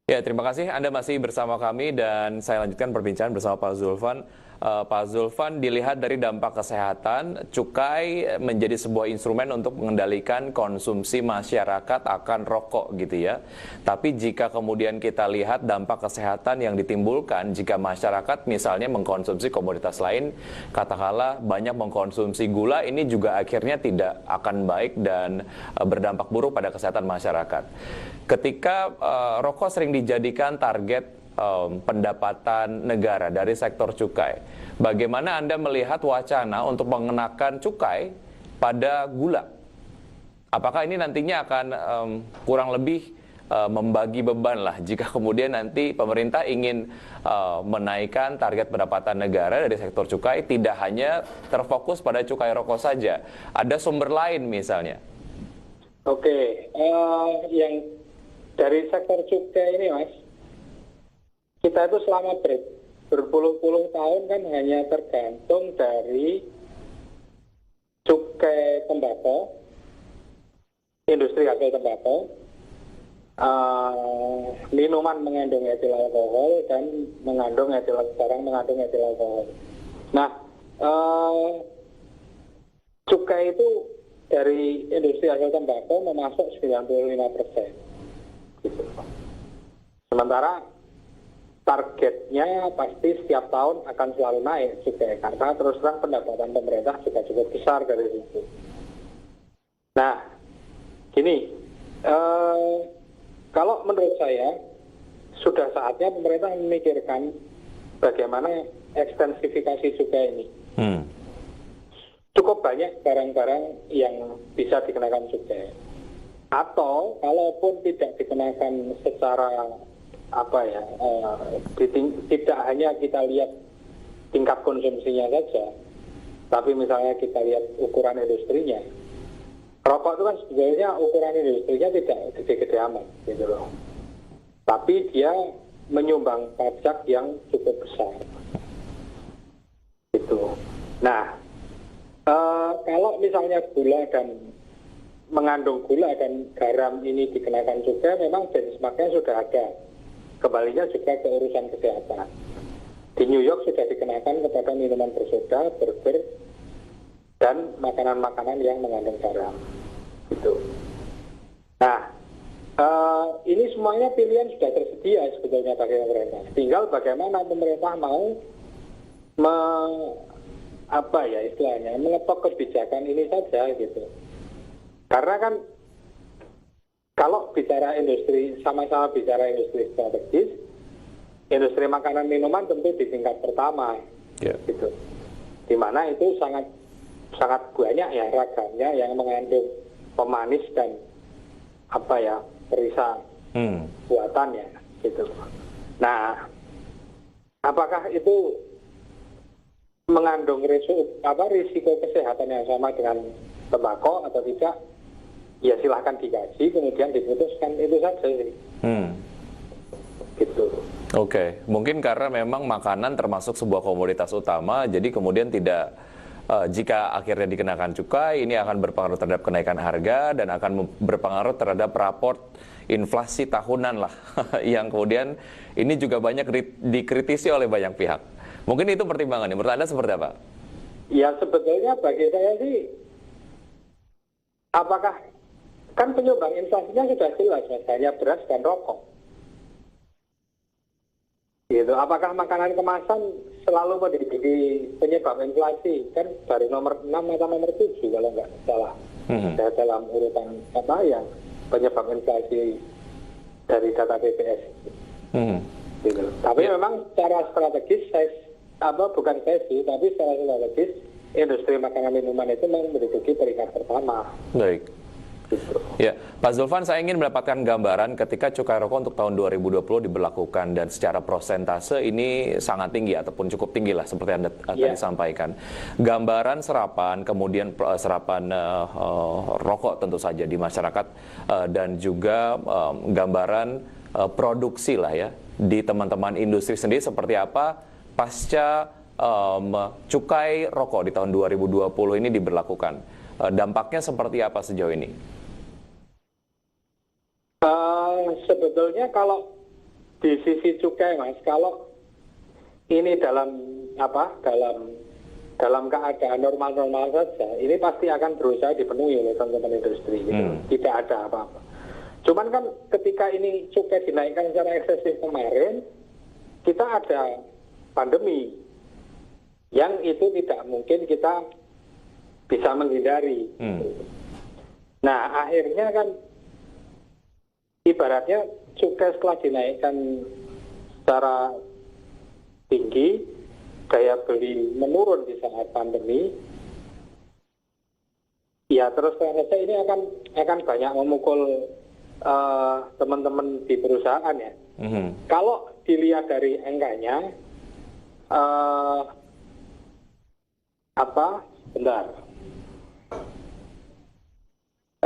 Ya, terima kasih Anda masih bersama kami dan saya lanjutkan perbincangan bersama Pak Zulfan. Pak Zulfan, dilihat dari dampak kesehatan, cukai menjadi sebuah instrumen untuk mengendalikan konsumsi masyarakat akan rokok gitu ya. Tapi jika kemudian kita lihat dampak kesehatan yang ditimbulkan jika masyarakat misalnya mengkonsumsi komoditas lain, katakanlah banyak mengkonsumsi gula, ini juga akhirnya tidak akan baik dan berdampak buruk pada kesehatan masyarakat. Ketika rokok sering dijadikan target pendapatan negara dari sektor cukai, bagaimana Anda melihat wacana untuk mengenakan cukai pada gula? Apakah ini nantinya akan kurang lebih membagi beban lah jika kemudian nanti pemerintah ingin menaikkan target pendapatan negara dari sektor cukai, tidak hanya terfokus pada cukai rokok saja, ada sumber lain misalnya? Oke, yang dari sektor cukai ini, Mas, kita itu selama berpuluh-puluh tahun kan hanya tergantung dari cukai tembakau, industri hasil tembakau, minuman mengandung etil alkohol dan sekarang mengandung etil alkohol. Nah, cukai itu dari industri hasil tembakau memasuk 95%. Gitu. Sementara targetnya pasti setiap tahun akan selalu naik cukai karena terus terang pendapatan pemerintah juga cukup besar dari situ. Nah, gini, kalau menurut saya sudah saatnya pemerintah memikirkan bagaimana ekstensifikasi cukai ini. Cukup banyak barang-barang yang bisa dikenakan cukai. Atau kalaupun tidak dikenakan secara tidak hanya kita lihat tingkat konsumsinya saja, tapi misalnya kita lihat ukuran industrinya. Rokok itu kan sebenarnya ukuran industrinya tidak gede-gede amat, gitu loh. Tapi dia menyumbang pajak yang cukup besar. Gitu. Nah, kalau misalnya gula dan mengandung gula dan garam ini dikenakan cukai, memang benchmarknya sudah ada. Kembalinya juga ke urusan kesehatan. Di New York sudah dikenakan kepada minuman bersoda, burger, dan makanan-makanan yang mengandung garam. Gitu. Nah, ini semuanya pilihan sudah tersedia sebetulnya bagi pemerintah. Tinggal bagaimana pemerintah mau mengetok kebijakan ini saja gitu. Karena kan kalau bicara industri, sama-sama bicara industri strategis, industri makanan minuman tentu di tingkat pertama, gitu. Di mana itu sangat banyak ya ragamnya yang mengandung pemanis dan perisa buatannya, gitu. Nah, apakah itu mengandung risiko kesehatan yang sama dengan tembakau atau tidak? Ya silahkan dikaji, kemudian diputuskan, itu saja sih. Gitu. Oke, mungkin karena memang makanan termasuk sebuah komoditas utama, jadi kemudian tidak, jika akhirnya dikenakan cukai, ini akan berpengaruh terhadap kenaikan harga dan akan berpengaruh terhadap raport inflasi tahunan lah, yang kemudian ini juga banyak dikritisi oleh banyak pihak. Mungkin itu pertimbangannya, menurut Anda seperti apa? Ya sebetulnya bagi saya sih, apakah kan penyumbang inflasinya sudah jelas, misalnya beras dan rokok. Gitu. Apakah makanan kemasan selalu menjadi penyebab inflasi? Kan dari nomor 6 atau nomor 7 kalau nggak salah. Dalam urutan yang penyebab inflasi dari data BPS. Gitu. Tapi memang secara strategis, bukan saya sih, tapi secara strategis industri makanan minuman itu memang menduduki peringkat pertama. Baik. Gitu. Ya, Pak Zulfan, saya ingin mendapatkan gambaran ketika cukai rokok untuk tahun 2020 diberlakukan dan secara prosentase ini sangat tinggi ataupun cukup tinggi lah seperti Anda tadi sampaikan. Gambaran serapan, kemudian serapan rokok tentu saja di masyarakat dan juga gambaran produksi lah ya di teman-teman industri sendiri seperti apa pasca cukai rokok di tahun 2020 ini diberlakukan. Dampaknya seperti apa sejauh ini? Sebetulnya kalau di sisi cukai, Mas, kalau ini dalam apa? Dalam keadaan normal-normal saja, ini pasti akan berusaha dipenuhi oleh teman-teman industri. Gitu. Tidak ada apa-apa. Cuman kan ketika ini cukai dinaikkan secara eksesif kemarin, kita ada pandemi yang itu tidak mungkin kita bisa menghindari. Nah, akhirnya kan ibaratnya cukai setelah dinaikkan secara tinggi, daya beli menurun di saat pandemi, ya terus saja ini akan banyak memukul teman-teman di perusahaan ya. Kalau dilihat dari angkanya,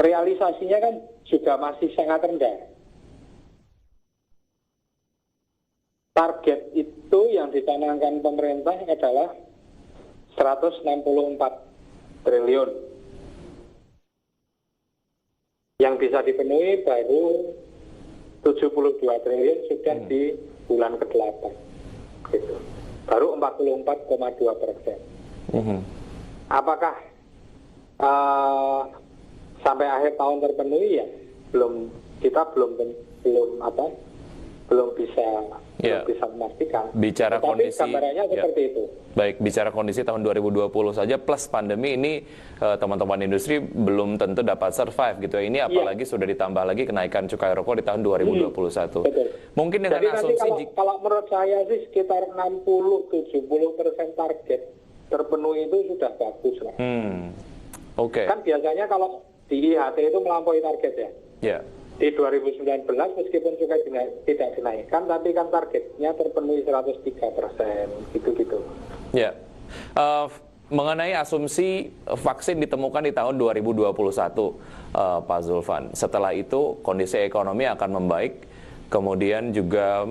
realisasinya kan juga masih sangat rendah. Target itu yang dicanangkan pemerintah adalah 164 triliun. Yang bisa dipenuhi baru 72 triliun sudah di bulan ke-8. Gitu. Baru 44,2%. Apakah sampai akhir tahun terpenuhi ya? Kita belum bisa memastikan. Bicara tetapi kondisi, gambarannya seperti itu. Baik, bicara kondisi tahun 2020 saja plus pandemi ini teman-teman industri belum tentu dapat survive gitu ya. Ini apalagi sudah ditambah lagi kenaikan cukai rokok di tahun 2021. Betul. Mungkin dengan Jadi asumsi nanti kalau menurut saya sih sekitar 60-70% target terpenuhi itu sudah bagus lah. Oke. Kan biasanya kalau di IHT itu melampaui target ya. Ya. Di 2019 meskipun juga tidak dinaikkan, tapi kan targetnya terpenuhi 103%, gitu-gitu. Ya, mengenai asumsi vaksin ditemukan di tahun 2021, Pak Zulfan. Setelah itu kondisi ekonomi akan membaik, kemudian juga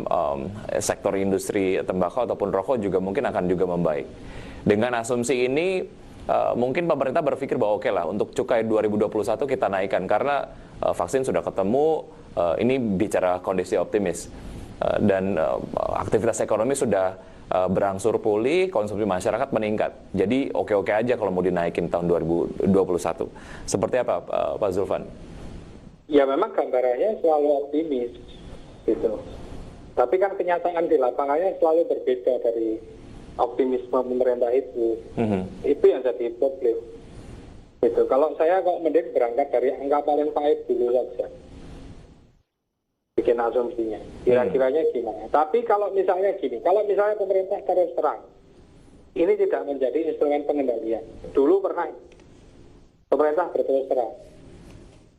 sektor industri tembakau ataupun rokok juga mungkin akan juga membaik. Dengan asumsi ini, mungkin pemerintah berpikir bahwa oke lah untuk cukai 2021 kita naikkan karena vaksin sudah ketemu, ini bicara kondisi optimis dan aktivitas ekonomi sudah berangsur pulih, konsumsi masyarakat meningkat. Jadi oke-oke aja kalau mau dinaikin tahun 2021. Seperti apa Pak Zulfan? Ya memang gambarannya selalu optimis gitu. Tapi kan kenyataan di lapangannya selalu berbeda dari optimisme pemerintah itu. Itu yang jadi problem. Gitu. Kalau saya kok mending berangkat dari angka paling pahit dulu saja. Bikin asumsinya. Kira-kiranya gimana. Tapi kalau misalnya gini, kalau misalnya pemerintah terus terang, ini tidak menjadi instrumen pengendalian. Dulu pernah pemerintah berterus terang.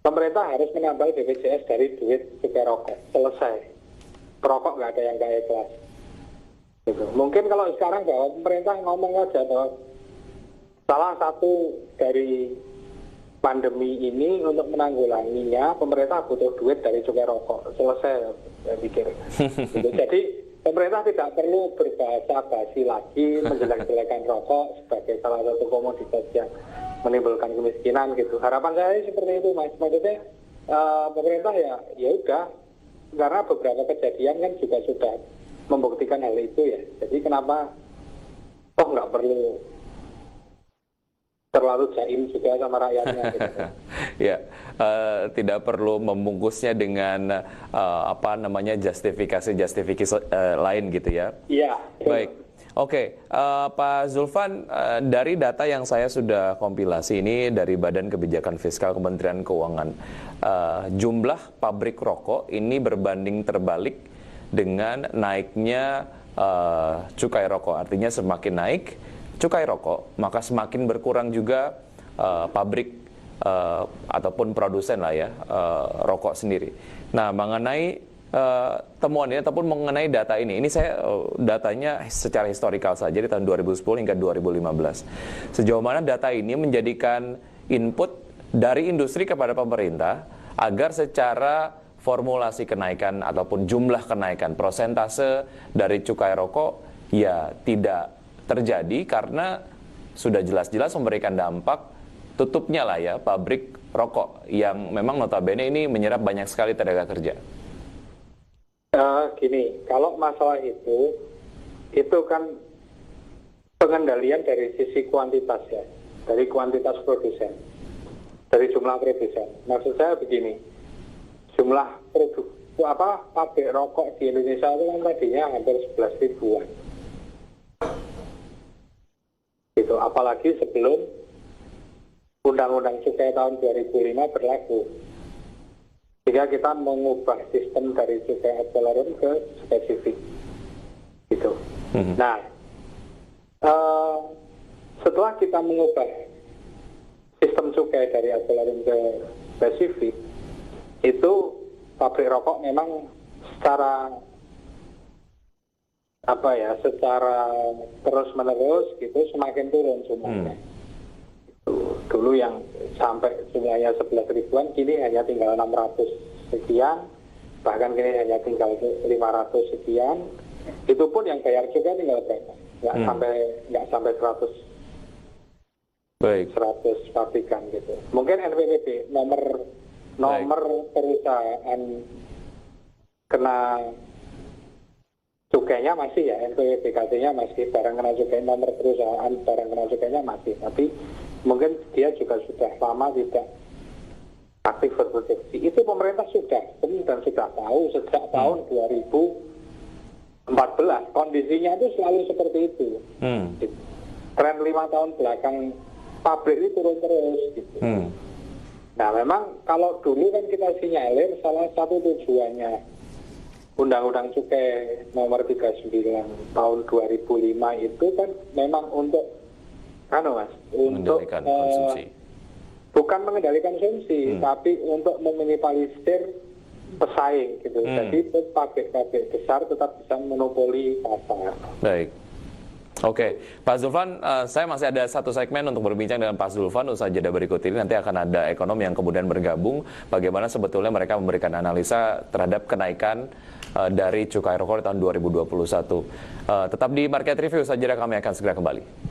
Pemerintah harus menambah BPJS dari duit cukai rokok. Selesai. Perokok nggak ada yang nggak ikhlas. Gitu. Mungkin kalau sekarang bahwa pemerintah ngomong aja bahwa salah satu dari pandemi ini untuk menanggulanginya pemerintah butuh duit dari cukai rokok. Selesai, saya pikir. Gitu. Jadi pemerintah tidak perlu berbahasa basi lagi menjelek-jelekan rokok sebagai salah satu komoditas yang menimbulkan kemiskinan gitu. Harapan saya seperti itu, Mas. Maksudnya pemerintah ya udah, karena beberapa kejadian kan juga sudah membuktikan hal itu ya. Jadi kenapa nggak perlu terlalu jaim juga sama rakyatnya gitu. Ya, tidak perlu membungkusnya dengan justifikasi lain gitu ya. Iya. Baik. Oke, Pak Zulfan, dari data yang saya sudah kompilasi ini dari Badan Kebijakan Fiskal Kementerian Keuangan, jumlah pabrik rokok ini berbanding terbalik dengan naiknya cukai rokok. Artinya semakin naik cukai rokok, maka semakin berkurang juga pabrik ataupun produsen lah ya, rokok sendiri. Nah, mengenai temuan ini ataupun mengenai data ini saya datanya secara historikal saja di tahun 2010 hingga 2015. Sejauh mana data ini menjadikan input dari industri kepada pemerintah agar secara formulasi kenaikan ataupun jumlah kenaikan persentase dari cukai rokok ya tidak terjadi karena sudah jelas-jelas memberikan dampak tutupnya lah ya pabrik rokok yang memang notabene ini menyerap banyak sekali tenaga kerja. Gini, kalau masalah itu kan pengendalian dari sisi kuantitas ya, dari kuantitas produsen, dari jumlah produsen. Maksud saya begini, jumlah pabrik rokok di Indonesia itu kan tadinya hampir 11 ribuan. Gitu, apalagi sebelum Undang-Undang Cukai tahun 2005 berlaku. Sehingga kita mengubah sistem dari cukai ad valorem ke spesifik. Gitu. Nah, setelah kita mengubah sistem cukai dari ad valorem ke spesifik, itu pabrik rokok memang secara terus-menerus gitu semakin turun jumlahnya. Dulu yang sampai jumlahnya 11 ribuan, kini hanya tinggal 600 sekian, bahkan kini hanya tinggal 500 sekian. Itu pun yang bayar juga tinggal berapa? Nggak sampai 100. Baik. 100 pabrikan gitu. Mungkin NPWP nomor perusahaan kena cukainya masih ya, NPWP-KT-nya masih, barang kena cukai, nomor perusahaan barang kena cukainya masih, tapi mungkin dia juga sudah lama tidak aktif berproduksi. Itu pemerintah sudah tahu sejak tahun 2014 kondisinya itu selalu seperti itu. Tren 5 tahun belakang pabrik itu turun terus gitu. Nah memang kalau dulu kan kita sinyalir salah satu tujuannya Undang-Undang Cukai nomor 39 tahun 2005 itu kan memang untuk konsumsi. Bukan mengendalikan konsumsi, tapi untuk meminimalisir pesaing gitu. Jadi pabrik-pabrik besar tetap bisa monopoli pasar. Baik. Oke, Pak Zulfan, saya masih ada satu segmen untuk berbincang dengan Pak Zulfan. Usaha jeda berikut ini nanti akan ada ekonom yang kemudian bergabung bagaimana sebetulnya mereka memberikan analisa terhadap kenaikan dari cukai rokok di tahun 2021. Tetap di Market Review, usaha jeda kami akan segera kembali.